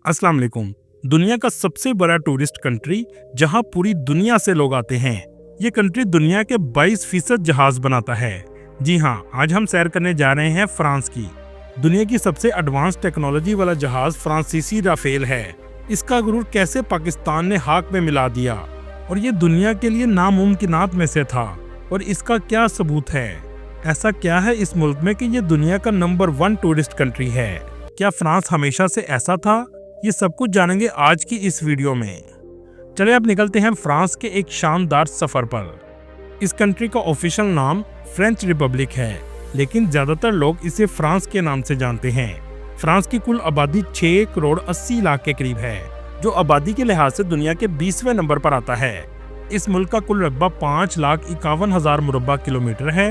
अस्सलाम वालेकुम। दुनिया का सबसे बड़ा टूरिस्ट कंट्री जहां पूरी दुनिया से लोग आते हैं, ये कंट्री दुनिया के 22% जहाज बनाता है। जी हाँ, आज हम सैर करने जा रहे हैं फ्रांस की। दुनिया की सबसे एडवांस टेक्नोलॉजी वाला जहाज फ्रांसीसी राफेल है। इसका गुरूर कैसे पाकिस्तान ने हाक में मिला दिया और ये दुनिया के लिए नामुमकिनात में से था, और इसका क्या सबूत है? ऐसा क्या है इस मुल्क में कि ये दुनिया का नंबर 1 टूरिस्ट कंट्री है? क्या फ्रांस हमेशा से ऐसा था? ये सब कुछ जानेंगे आज की इस वीडियो में। चलिए अब निकलते हैं फ्रांस के एक शानदार सफर पर। इस कंट्री का ऑफिशियल नाम फ्रेंच रिपब्लिक है, लेकिन ज्यादातर लोग इसे फ्रांस के नाम से जानते हैं। फ्रांस की कुल आबादी 6 करोड़ 80 लाख के करीब है, जो आबादी के लिहाज से दुनिया के 20वें नंबर पर आता है। इस मुल्क का कुल रकबा 5,51,000 मुरब्बा किलोमीटर है,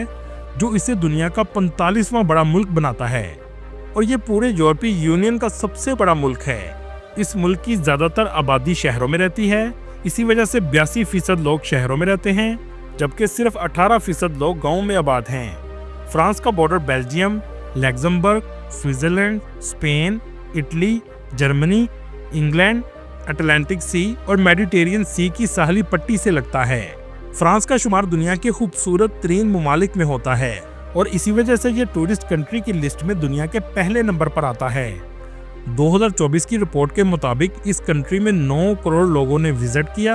जो इसे दुनिया का 45वां बड़ा मुल्क बनाता है, और ये पूरे यूरोपीय यूनियन का सबसे बड़ा मुल्क है। इस मुल्क की ज्यादातर आबादी शहरों में रहती है, इसी वजह से 82% लोग शहरों में रहते हैं, जबकि सिर्फ 18% लोग गाँव में आबाद हैं। फ्रांस का border Belgium, Luxembourg, Switzerland, Spain, Italy, Germany, England, Atlantic सी और मेडिटेरियन सी की साहली पट्टी से लगता है। फ्रांस का शुमार दुनिया के खूबसूरत तरीन ममालिक में होता है, और इसी वजह से ये टूरिस्ट कंट्री की लिस्ट में दुनिया के पहले नंबर पर आता है। 2024 की रिपोर्ट के मुताबिक इस कंट्री में 9 करोड़ लोगों ने विजिट किया।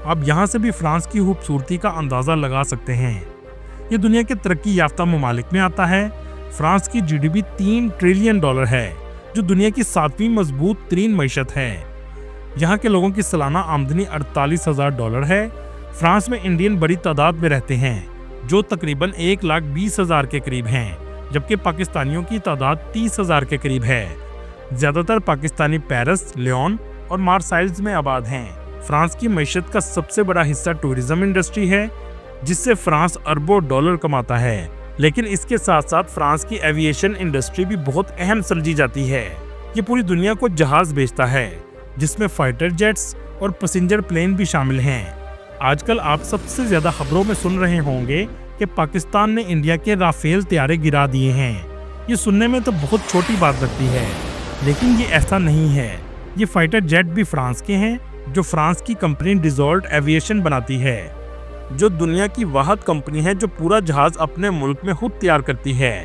आप यहाँ से भी फ्रांस की खूबसूरती का अंदाजा लगा सकते हैं। ये दुनिया के तरक्की याफ्ता ममालिक में आता है। फ्रांस की जीडीपी $3 ट्रिलियन है, जो दुनिया की 7वीं मजबूत तरीन मईशत है। यहाँ के लोगों की सालाना आमदनी $48,000 है। फ्रांस में इंडियन बड़ी तादाद में रहते हैं, जो तकरीबन 1,20,000 के करीब हैं, जबकि पाकिस्तानियों की तादाद 30,000 के करीब है। ज्यादातर पाकिस्तानी पेरिस, लियोन और मार्साइल्स में आबाद हैं। फ्रांस की मईशत का सबसे बड़ा हिस्सा टूरिज्म इंडस्ट्री है, जिससे फ्रांस अरबों डॉलर कमाता है। लेकिन इसके साथ साथ फ्रांस की एविएशन इंडस्ट्री भी बहुत अहम समझी जाती है। ये पूरी दुनिया को जहाज बेचता है, जिसमें फाइटर जेट्स और पैसेंजर प्लेन भी शामिल हैं। आजकल आप सबसे ज्यादा खबरों में सुन रहे होंगे कि पाकिस्तान ने इंडिया के राफेल तैयारे गिरा दिए हैं। ये सुनने में तो बहुत छोटी बात लगती है, लेकिन ये ऐसा नहीं है। ये फाइटर जेट भी फ्रांस के हैं, जो फ्रांस की कंपनी डसॉल्ट एविएशन बनाती है, जो दुनिया की वाहिद कंपनी है जो पूरा जहाज अपने मुल्क में खुद तैयार करती है।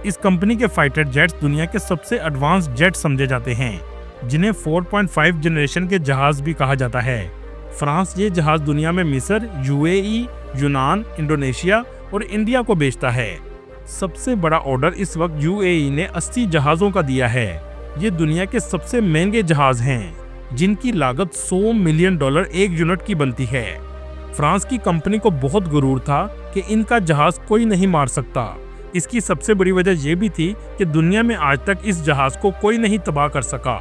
इस कंपनी के फाइटर जेट्स दुनिया के सबसे एडवांस जेट समझे जाते हैं, जिन्हें 4.5 जनरेशन के जहाज भी कहा जाता है। फ्रांस ये जहाज दुनिया में मिस्र, यूएई, यूनान, इंडोनेशिया और इंडिया को बेचता है। सबसे बड़ा ऑर्डर इस वक्त यूएई ने 80 जहाज़ों का दिया है। ये दुनिया के सबसे महंगे जहाज हैं, जिनकी लागत $100 मिलियन एक यूनिट की बनती है। फ्रांस की कंपनी को बहुत गुरूर था कि इनका जहाज कोई नहीं मार सकता। इसकी सबसे बड़ी वजह यह भी थी कि दुनिया में आज तक इस जहाज को कोई नहीं तबाह कर सका,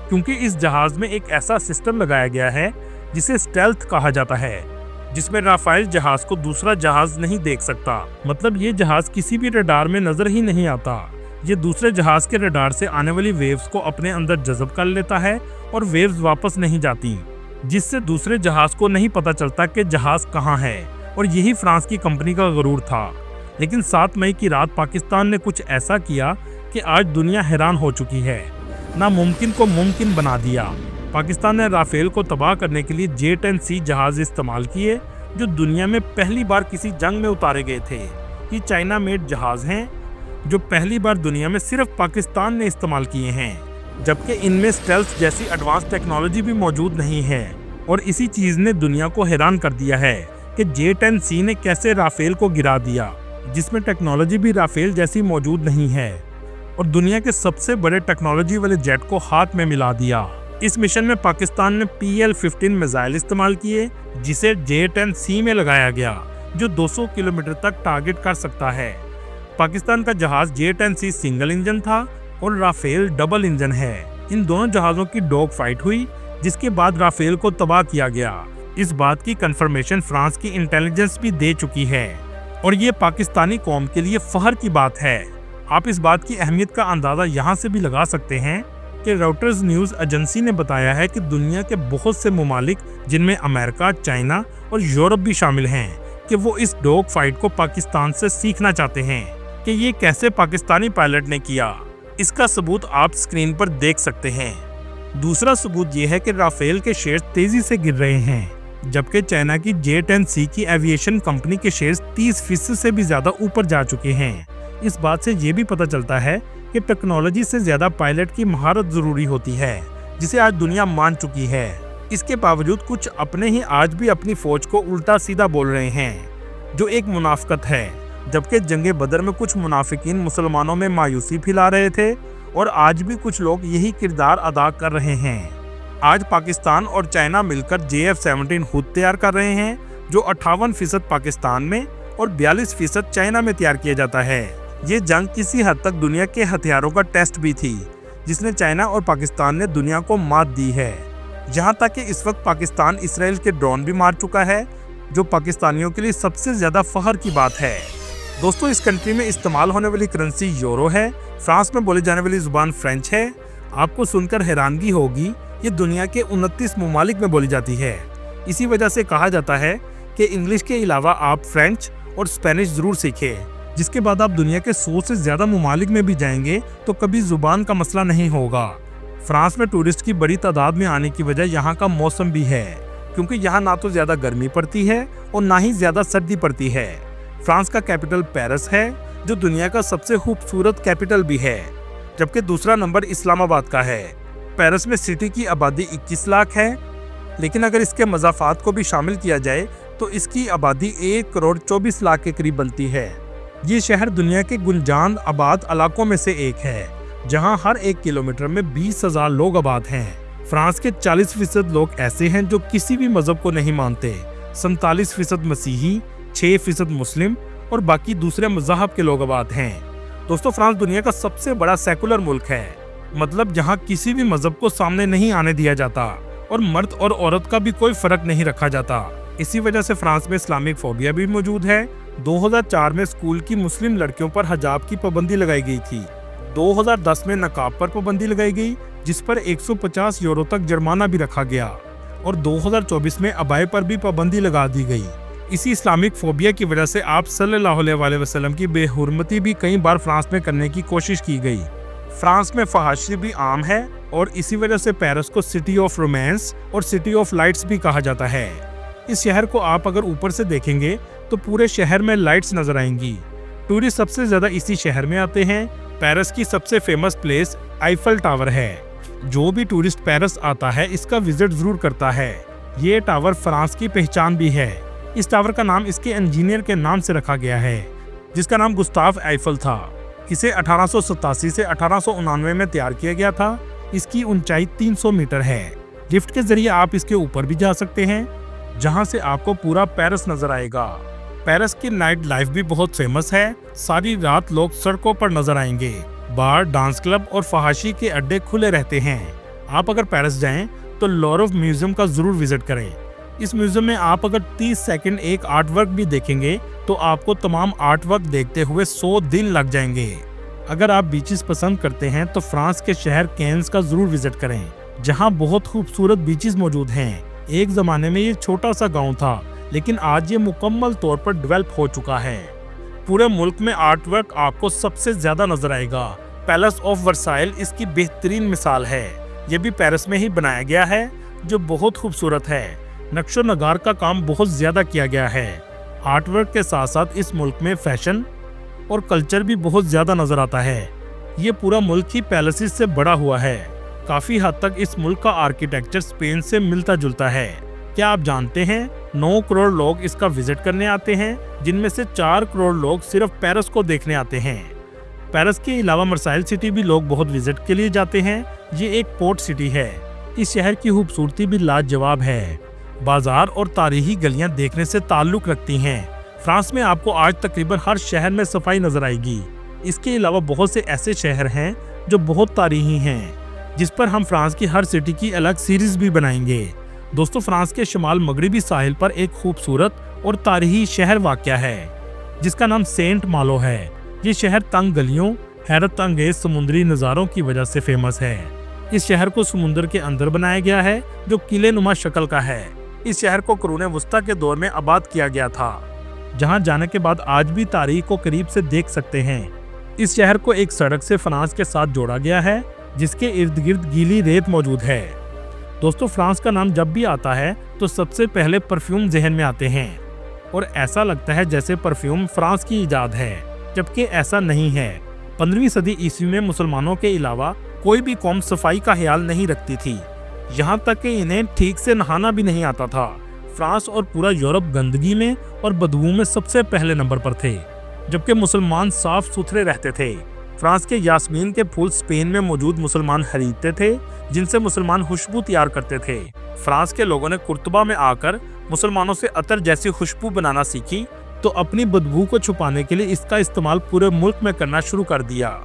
क्योंकि इस जहाज में एक ऐसा सिस्टम लगाया गया है जिसे स्टेल्थ कहा जाता है, जिसमें राफेल जहाज को दूसरा जहाज नहीं देख सकता। मतलब ये जहाज किसी भी रडार में नजर ही नहीं आता। ये दूसरे जहाज के रडार से आने वाली वेव्स को अपने अंदर जज़ब कर लेता है, और वेव्स वापस नहीं जाती, जिससे दूसरे जहाज को नहीं पता चलता कि जहाज कहाँ है। और यही फ्रांस की कंपनी का गुरूर था। लेकिन 7 मई की रात पाकिस्तान ने कुछ ऐसा किया कि आज दुनिया हैरान हो चुकी है। नामुमकिन को मुमकिन बना दिया। पाकिस्तान ने राफेल को तबाह करने के लिए J-10C जहाज इस्तेमाल किए, जो दुनिया में पहली बार किसी जंग में उतारे गए थे। ये चाइना मेड जहाज हैं, जो पहली बार दुनिया में सिर्फ पाकिस्तान ने इस्तेमाल किए हैं, जबकि इनमें स्टेल्थ जैसी एडवांस टेक्नोलॉजी भी मौजूद नहीं है। और इसी चीज़ ने दुनिया को हैरान कर दिया है कि J-10C ने कैसे राफेल को गिरा दिया, जिसमें टेक्नोलॉजी भी राफेल जैसी मौजूद नहीं है, और दुनिया के सबसे बड़े टेक्नोलॉजी वाले जेट को हाथ में मिला दिया। इस मिशन में पाकिस्तान ने PL-15 मिसाइल इस्तेमाल किए, जिसे J-10C में लगाया गया, जो 200 किलोमीटर तक टारगेट कर सकता है। पाकिस्तान का जहाज J-10C सिंगल इंजन था और राफेल डबल इंजन है। इन दोनों जहाज़ों की डॉग फाइट हुई, जिसके बाद राफेल को तबाह किया गया। इस बात की कंफर्मेशन फ्रांस की इंटेलिजेंस भी दे चुकी है, और ये पाकिस्तानी कौम के लिए फख्र की बात है। आप इस बात की अहमियत का अंदाज़ा यहाँ से भी लगा सकते हैं कि रॉयटर्स न्यूज़ एजेंसी ने बताया है कि दुनिया के बहुत से ममालिक, जिनमें अमेरिका, चाइना और यूरोप भी शामिल हैं, कि वो इस डॉग फाइट को पाकिस्तान से सीखना चाहते हैं कि ये कैसे पाकिस्तानी पायलट ने किया। इसका सबूत आप स्क्रीन पर देख सकते हैं। दूसरा सबूत ये है कि राफेल के शेयर्स तेजी से गिर रहे हैं, जबकि चाइना की J10C की एविएशन कंपनी के शेयर्स 30% से भी ज्यादा ऊपर जा चुके हैं। इस बात से ये भी पता चलता है कि टेक्नोलॉजी से ज्यादा पायलट की महारत जरूरी होती है, जिसे आज दुनिया मान चुकी है। इसके बावजूद कुछ अपने ही आज भी अपनी फौज को उल्टा सीधा बोल रहे हैं, जो एक मुनाफिकत है। जबकि जंगे बदर में कुछ मुनाफिकीन मुसलमानों में मायूसी फैला रहे थे, और आज भी कुछ लोग यही किरदार अदा कर रहे हैं। आज पाकिस्तान और चाइना मिलकर JF-17 खुद तैयार कर रहे हैं, जो 58% पाकिस्तान में और 42% चाइना में तैयार किया जाता है। ये जंग किसी हद तक दुनिया के हथियारों का टेस्ट भी थी, जिसने चाइना और पाकिस्तान ने दुनिया को मात दी है। जहाँ तक कि इस वक्त पाकिस्तान इसराइल के ड्रोन भी मार चुका है, जो पाकिस्तानियों के लिए सबसे ज्यादा फख्र की बात है। दोस्तों, इस कंट्री में इस्तेमाल होने वाली करेंसी यूरो है। फ्रांस में बोली जाने वाली जुबान फ्रेंच है। आपको सुनकर हैरानगी होगी, ये दुनिया के 29 ममालिक में बोली जाती है। इसी वजह से कहा जाता है कि इंग्लिश के अलावा आप फ्रेंच और स्पेनिश जरूर सीखें, जिसके बाद आप दुनिया के 100 से ज्यादा ममालिक में भी जाएंगे तो कभी जुबान का मसला नहीं होगा। फ्रांस में टूरिस्ट की बड़ी तादाद में आने की वजह यहाँ का मौसम भी है, क्योंकि यहाँ ना तो ज्यादा गर्मी पड़ती है और ना ही ज्यादा सर्दी पड़ती है। फ्रांस का कैपिटल पेरिस है, जो दुनिया का सबसे खूबसूरत कैपिटल भी है, जबकि दूसरा नंबर इस्लामाबाद का है। पेरिस में सिटी की आबादी 21 लाख है, लेकिन अगर इसके मज़ाफ़ात को भी शामिल किया जाए तो इसकी आबादी 1 करोड़ 24 लाख के करीब बनती है। ये शहर दुनिया के गुंजान आबाद इलाकों में से एक है, जहां हर 1 किलोमीटर में 20,000 लोग आबाद हैं। फ्रांस के 40% लोग ऐसे हैं जो किसी भी मजहब को नहीं मानते, 47% मसीही, 6% मुस्लिम और बाकी दूसरे मज़हब के लोग आबाद हैं। दोस्तों, फ्रांस दुनिया का सबसे बड़ा सेकुलर मुल्क है, मतलब जहां किसी भी मजहब को सामने नहीं आने दिया जाता और मर्द और औरत का भी कोई फर्क नहीं रखा जाता। इसी वजह से फ्रांस में इस्लामिक फोबिया भी मौजूद है। 2004 में स्कूल की मुस्लिम लड़कियों पर हिजाब की पाबंदी लगाई गई थी। 2010 में नकाब पर पाबंदी लगाई गई, जिस पर 150 यूरो तक जुर्माना भी रखा गया, और 2024 में अबाए पर भी पाबंदी लगा दी गई। इसी इस्लामिक फोबिया की वजह से आप सल्लल्लाहु अलैहि वसल्लम की बेहुरमती भी कई बार फ्रांस में करने की कोशिश की गई। फ्रांस में फहाशी भी आम है, और इसी वजह से पेरिस को सिटी ऑफ रोमांस और सिटी ऑफ लाइट्स भी कहा जाता है। इस शहर को आप अगर ऊपर से देखेंगे तो पूरे शहर में लाइट्स नजर आएंगी। टूरिस्ट सबसे ज्यादा इसी शहर में आते हैं। पेरिस की सबसे फेमस प्लेस आईफल टावर है। जो भी टूरिस्ट पेरिस आता है इसका विजिट जरूर करता है। ये टावर फ्रांस की पहचान भी है। इस टावर का नाम इसके इंजीनियर के नाम से रखा गया है, जिसका नाम गुस्ताव आईफल था। इसे 1887 से 1899 में तैयार किया गया था। इसकी ऊंचाई 300 मीटर है। लिफ्ट के जरिए आप इसके ऊपर भी जा सकते हैं, जहां से आपको पूरा पेरिस नजर आएगा। पेरिस की नाइट लाइफ भी बहुत फेमस है। सारी रात लोग सड़कों पर नजर आएंगे। बार, डांस क्लब और फहाशी के अड्डे खुले रहते हैं। आप अगर पेरिस जाएं तो लोuvre म्यूजियम का जरूर विजिट करें। इस म्यूजियम में आप अगर 30 सेकंड एक आर्ट वर्क भी देखेंगे तो आपको तमाम आर्ट वर्क देखते हुए 100 दिन लग जाएंगे। अगर आप बीचेस पसंद करते हैं तो फ्रांस के शहर कैंस का जरूर विजिट करें, जहां बहुत खूबसूरत बीचेस मौजूद हैं। एक जमाने में ये छोटा सा गांव था, लेकिन आज ये मुकम्मल तौर पर डेवलप हो चुका है। पूरे मुल्क में आर्ट वर्क आपको सबसे ज्यादा नजर आएगा। पैलेस ऑफ वर्साइल इसकी बेहतरीन मिसाल है। ये भी पेरिस में ही बनाया गया है, जो बहुत खूबसूरत है। नक्शो नगार का काम बहुत ज्यादा किया गया है। आर्ट वर्क के साथ साथ इस मुल्क में फैशन और कल्चर भी बहुत ज्यादा नजर आता है। ये पूरा मुल्क ही पैलेसेस से बड़ा हुआ है। काफी हद तक इस मुल्क का आर्किटेक्चर स्पेन से मिलता जुलता है। क्या आप जानते हैं 9 करोड़ लोग इसका विजिट करने आते हैं, जिनमें से 4 करोड़ लोग सिर्फ पेरिस को देखने आते हैं। पेरिस के अलावा मार्सेille सिटी भी लोग बहुत विजिट के लिए जाते हैं। ये एक पोर्ट सिटी है। इस शहर की खूबसूरती भी लाजवाब है। बाजार और तारीखी गलियां देखने से ताल्लुक रखती हैं। फ्रांस में आपको आज तकरीबन हर शहर में सफाई नजर आएगी। इसके अलावा बहुत से ऐसे शहर हैं जो बहुत तारीखी हैं, जिस पर हम फ्रांस की हर सिटी की अलग सीरीज भी बनाएंगे। दोस्तों, फ्रांस के शुमाल मगरिबी साहिल पर एक खूबसूरत और तारीखी शहर वाक़या है, जिसका नाम सेंट मालो है। ये शहर तंग गलियों, हैरत अंगेज समुद्री नज़ारों की वजह से फेमस है। इस शहर को समुद्र के अंदर बनाया गया है, जो किले नुमा शक्ल का है। इस शहर को कुरून वस्ता के दौर में आबाद किया गया था, जहां जाने के बाद आज भी तारीख को करीब से देख सकते हैं। इस शहर को एक सड़क से फ्रांस के साथ जोड़ा गया है। जिसके इर्द गिर्द गीली रेत मौजूद है। दोस्तों, फ्रांस का नाम जब भी आता है तो सबसे पहले परफ्यूम जहन में आते हैं और ऐसा लगता है जैसे परफ्यूम फ्रांस की इजाद है, जबकि ऐसा नहीं है। 15वीं सदी ईस्वी में मुसलमानों के अलावा कोई भी कौम सफाई का ख्याल नहीं रखती थी, यहाँ तक कि इन्हें ठीक से नहाना भी नहीं आता था। फ्रांस और पूरा यूरोप गंदगी में और बदबू में सबसे पहले नंबर पर थे, जबकि मुसलमान साफ सुथरे रहते थे। फ्रांस के यास्मीन के फूल स्पेन में मौजूद मुसलमान खरीदते थे, जिनसे मुसलमान खुशबू तैयार करते थे। फ्रांस के लोगों ने कुर्तबा में आकर मुसलमानों से अतर जैसी खुशबू बनाना सीखी, तो अपनी बदबू को छुपाने के लिए इसका इस्तेमाल पूरे मुल्क में करना शुरू कर दिया।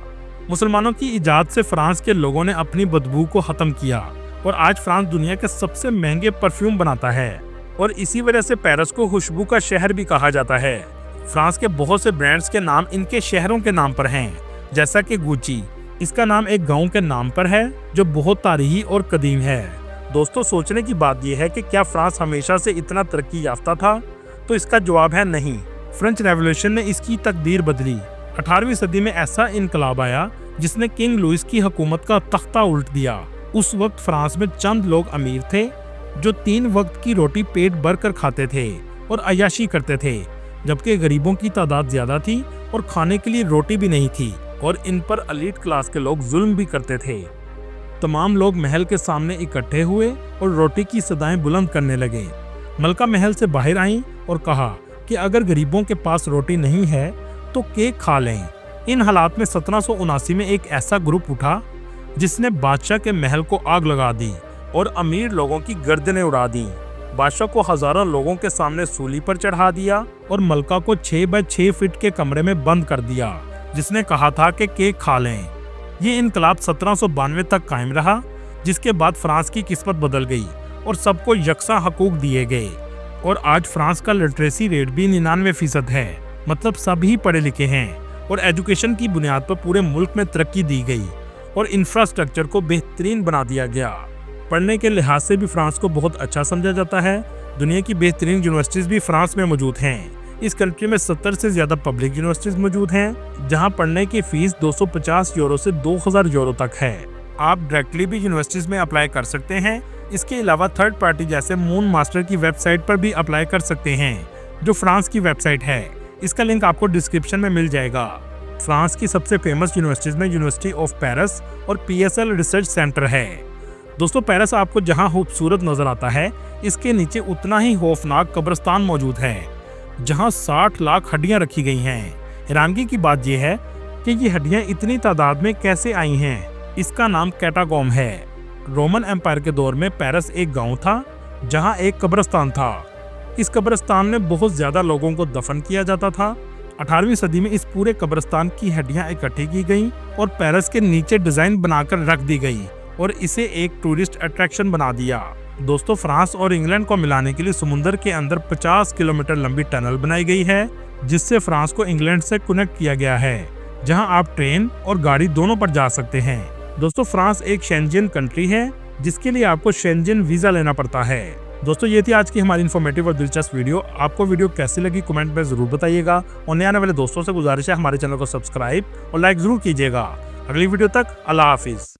मुसलमानों की इजाद से फ्रांस के लोगों ने अपनी बदबू को खत्म किया और आज फ्रांस दुनिया के सबसे महंगे परफ्यूम बनाता है और इसी वजह से पेरिस को खुशबू का शहर भी कहा जाता है। फ्रांस के बहुत से ब्रांड्स के नाम इनके शहरों के नाम पर हैं, जैसा कि गुची, इसका नाम एक गांव के नाम पर है जो बहुत तारीखी और कदीम है। दोस्तों, सोचने की बात यह है कि क्या फ्रांस हमेशा से इतना तरक्की याफ्ता था? तो इसका जवाब है नहीं। फ्रेंच रेवोल्यूशन ने इसकी तकदीर बदली। 18वीं सदी में ऐसा इनकलाब आया जिसने किंग लुइस की हुकूमत का तख्ता उल्ट दिया। उस वक्त फ्रांस में चंद लोग अमीर थे जो 3 वक्त की रोटी पेट भर कर खाते थे और अय्याशी करते थे, जबकि गरीबों की तादाद ज्यादा थी और खाने के लिए रोटी भी नहीं थी और इन पर एलीट क्लास के लोग जुल्म भी करते थे। तमाम लोग महल के सामने इकट्ठे हुए और रोटी की सदाएं बुलंद करने लगे। मलका महल से बाहर आईं और कहा कि अगर गरीबों के पास रोटी नहीं है तो केक खा लें। इन हालात में 1779 में एक ऐसा ग्रुप उठा जिसने बादशाह के महल को आग लगा दी और अमीर लोगों की गर्दनें उड़ा दी। बादशाह को हजारों लोगों के सामने सूली पर चढ़ा दिया और मलका को 6 बाय 6 फीट के कमरे में बंद कर दिया, जिसने कहा था कि केक खा लें। ये इनकलाब 1792 तक कायम रहा, जिसके बाद फ्रांस की किस्मत बदल गई और सबको यकसा हकूक दिए गए और आज फ्रांस का लिटरेसी रेट भी 99% है, मतलब सभी पढ़े लिखे हैं और एजुकेशन की बुनियाद पर पूरे मुल्क में तरक्की दी गई और इंफ्रास्ट्रक्चर को बेहतरीन बना दिया गया। पढ़ने के लिहाज से भी फ्रांस को बहुत अच्छा समझा जाता है। दुनिया की बेहतरीन यूनिवर्सिटीज भी फ्रांस में मौजूद हैं। इस कंट्री में 70 से ज्यादा पब्लिक यूनिवर्सिटीज मौजूद हैं, जहां पढ़ने की फीस 250 यूरो से 2000 यूरो तक है। आप डायरेक्टली भी यूनिवर्सिटीज में अप्लाई कर सकते हैं। इसके अलावा थर्ड पार्टी जैसे मून मास्टर की वेबसाइट पर भी अप्लाई कर सकते हैं, जो फ्रांस की वेबसाइट है। इसका लिंक आपको डिस्क्रिप्शन में मिल जाएगा। फ्रांस की सबसे फेमस यूनिवर्सिटीज में यूनिवर्सिटी ऑफ पेरिस और PSL रिसर्च सेंटर है। दोस्तों, पेरिस आपको जहां खूबसूरत नजर आता है, इसके नीचे उतना ही खौफनाक कब्रिस्तान मौजूद है, जहां 60 लाख हड्डियां रखी गई हैं। हैरानगी की बात यह है कि ये हड्डियां इतनी तादाद में कैसे आई हैं। इसका नाम कैटाकॉम्ब है। रोमन एम्पायर के दौर में पेरिस एक गांव था जहां एक कब्रिस्तान था। इस कब्रिस्तान में बहुत ज्यादा लोगों को दफन किया जाता था। 18वीं सदी में इस पूरे कब्रिस्तान की हड्डियां इकट्ठी की गईं और पेरिस के नीचे डिजाइन बनाकर रख दी गई और इसे एक टूरिस्ट अट्रैक्शन बना दिया। दोस्तों, फ्रांस और इंग्लैंड को मिलाने के लिए समुद्र के अंदर 50 किलोमीटर लंबी टनल बनाई गई है, जिससे फ्रांस को इंग्लैंड से कनेक्ट किया गया है, जहां आप ट्रेन और गाड़ी दोनों पर जा सकते हैं। दोस्तों, फ्रांस एक शेंजन कंट्री है, जिसके लिए आपको शेंजन वीजा लेना पड़ता है। दोस्तों, ये थी आज की हमारी इन्फॉर्मेटिव और दिलचस्प वीडियो। आपको वीडियो कैसी लगी कमेंट में जरूर बताइएगा और नए आने वाले दोस्तों से गुजारिश है हमारे चैनल को सब्सक्राइब और लाइक जरूर कीजिएगा। अगली वीडियो तक अल्लाह हाफिज।